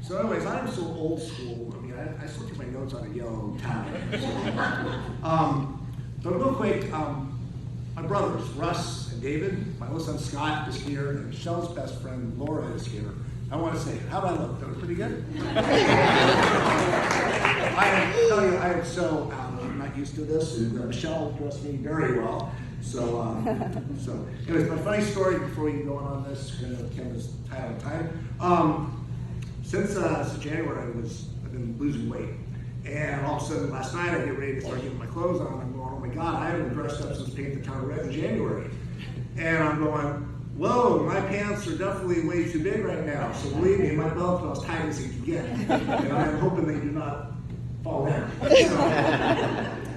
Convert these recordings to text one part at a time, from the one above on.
So anyways, I'm so old school. I mean, I still keep my notes on a yellow tab. But real quick, my brothers, Russ and David, my little son Scott is here, and Michelle's best friend Laura is here. I want to say, how do I look? Do I look pretty good? I tell you, I am so I'm not used to this. Michelle dressed me very well. So anyways, my funny story before we go on this, because Kim is tight on time. Since January, I've been losing weight. And all of a sudden, last night, I get ready to start getting my clothes on. I'm going, oh my God, I haven't dressed up since Paint the Town Red in January. And I'm going, whoa, my pants are definitely way too big right now. So believe me, my belt felt as tight as it can get. And I'm hoping they do not fall down.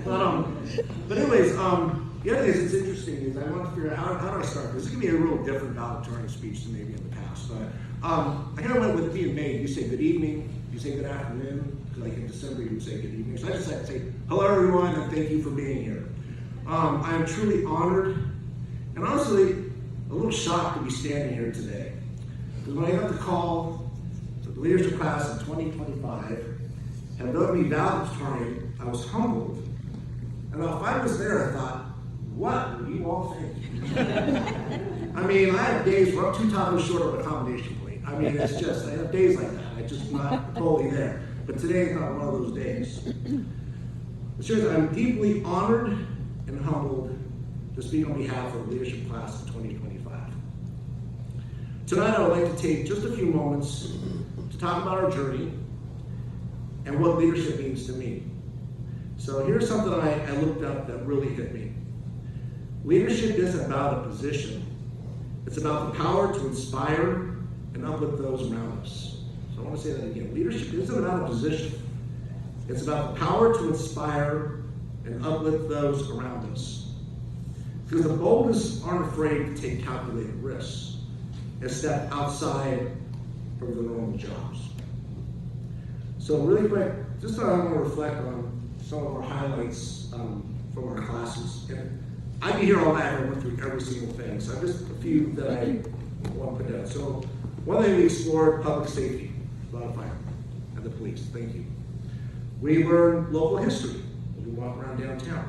But anyways, the other thing that's interesting is I want to figure out how do I start this. This can be a real different valedictorian speech than maybe in the past. But I kind of went with being made. You say good evening, you say good afternoon. Like in December, you would say good evening. So I just had to say, hello everyone, and thank you for being here. I am truly honored, and honestly, a little shocked to be standing here today. Because when I got the call to the leadership class in 2025, and voted me valedictorian, I was humbled. And if I was there, I thought, what do you all think? I mean, I have days where I'm 2 toddlers short of a combination plate. I mean, it's just, I have days like that. I'm just not totally there. But today is not one of those days. Seriously, I'm deeply honored and humbled to speak on behalf of the leadership class of 2025. Tonight, I would like to take just a few moments to talk about our journey and what leadership means to me. So here's something I looked up that really hit me. Leadership isn't about a position. It's about the power to inspire and uplift those around us. So I want to say that again. Leadership isn't about a position. It's about the power to inspire and uplift those around us. Because the boldest aren't afraid to take calculated risks and step outside from the normal jobs. So really quick, just I want to reflect on some of our highlights from our classes. And I'd be here all night if I went through every single thing. So just a few that I want to put down. So one thing we explored, public safety. A lot of fire, and the police, thank you. We learned local history as we walk around downtown.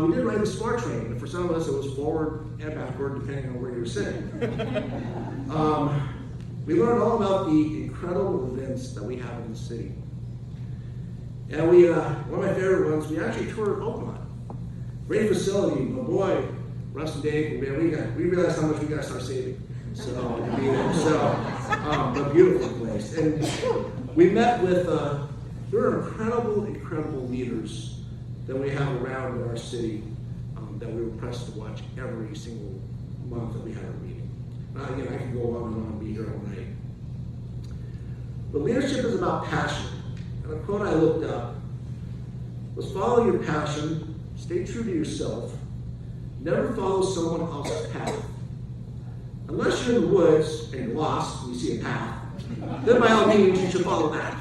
We did ride the SMART train, and for some of us it was forward and backward depending on where you were sitting. We learned all about the incredible events that we have in the city. And we, one of my favorite ones, we actually toured Oakmont. Great facility, but boy, Russ and Dave, we realized how much we got to start saving. So, a beautiful place. And we met with, there are incredible leaders that we have around in our city that we were pressed to watch every single month that we had a meeting. Now, again, I can go on and be here all night. But leadership is about passion. And a quote I looked up was, follow your passion, stay true to yourself, never follow someone else's path. Unless you're in the woods and you're lost and you see a path, then by all means you should follow that.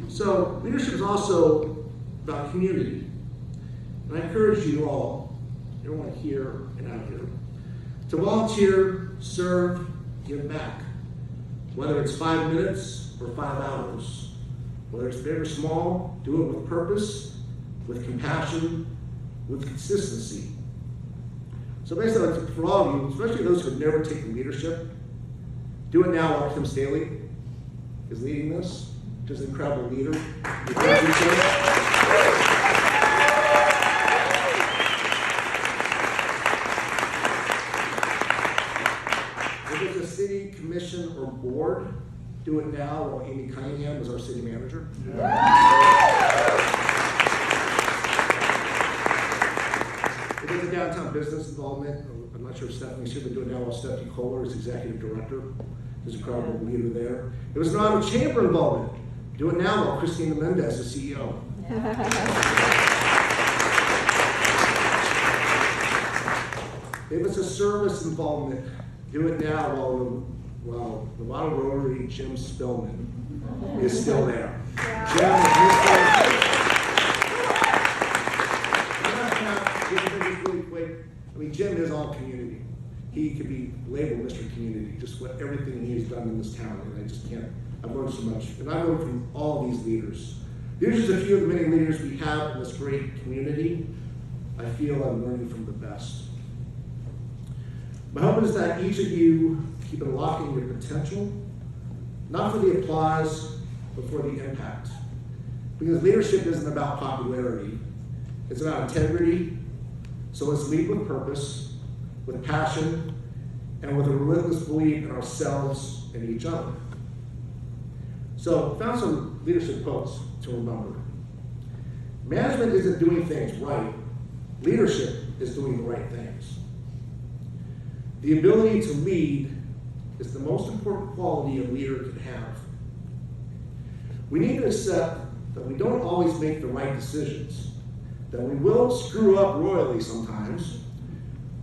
So leadership is also about community. And I encourage you all, everyone here and out here, to volunteer, serve, give back. Whether it's 5 minutes or 5 hours, whether it's big or small, do it with purpose, with compassion, with consistency. So basically, for all of you, especially those who have never taken leadership, do it now while Kim Staley is leading this. Just an incredible leader. If it's a city, commission, or board, do it now while Amy Cunningham is our city manager. If it's a downtown business involvement, I'm not sure if Stephanie's here, but do it now while Stephanie Kohler is executive director. There's a incredible leader there. If it's an auto chamber involvement, do it now while Christina Mendez is CEO. If it's a service involvement, do it now while the model Rotary Jim Spillman is still there. Jim, really quick, I mean, Jim is all community. He could be labeled Mr. Community, just what everything he has done in this town, and I just can't, I've learned so much. And I've learned from all these leaders. These are just a few of the many leaders we have in this great community. I feel I'm learning from the best. My hope is that each of you keep unlocking your potential, not for the applause, but for the impact. Because leadership isn't about popularity, it's about integrity. So let's lead with purpose, with passion, and with a relentless belief in ourselves and each other. So, found some leadership quotes to remember. Management isn't doing things right. Leadership is doing the right things. The ability to lead is the most important quality a leader can have. We need to accept that we don't always make the right decisions, that we will screw up royally sometimes.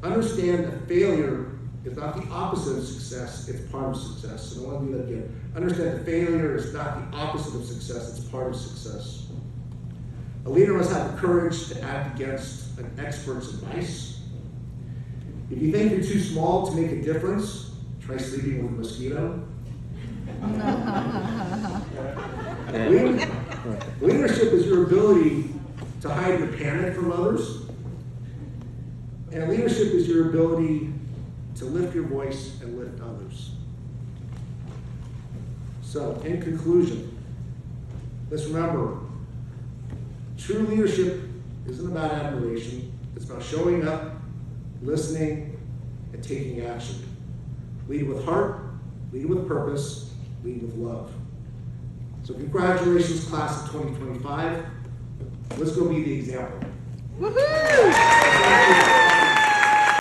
Understand that failure is not the opposite of success, it's part of success. And I want to do that again. Understand that failure is not the opposite of success, it's part of success. A leader must have the courage to act against an expert's advice. If you think you're too small to make a difference, try sleeping with a mosquito. Leadership is your ability to hide your panic from others. And leadership is your ability to lift your voice and lift others. So, in conclusion, let's remember, true leadership isn't about admiration. It's about showing up, listening, and taking action. Lead with heart, lead with purpose, lead with love. So congratulations, class of 2025. Let's go be the example. Woohoo!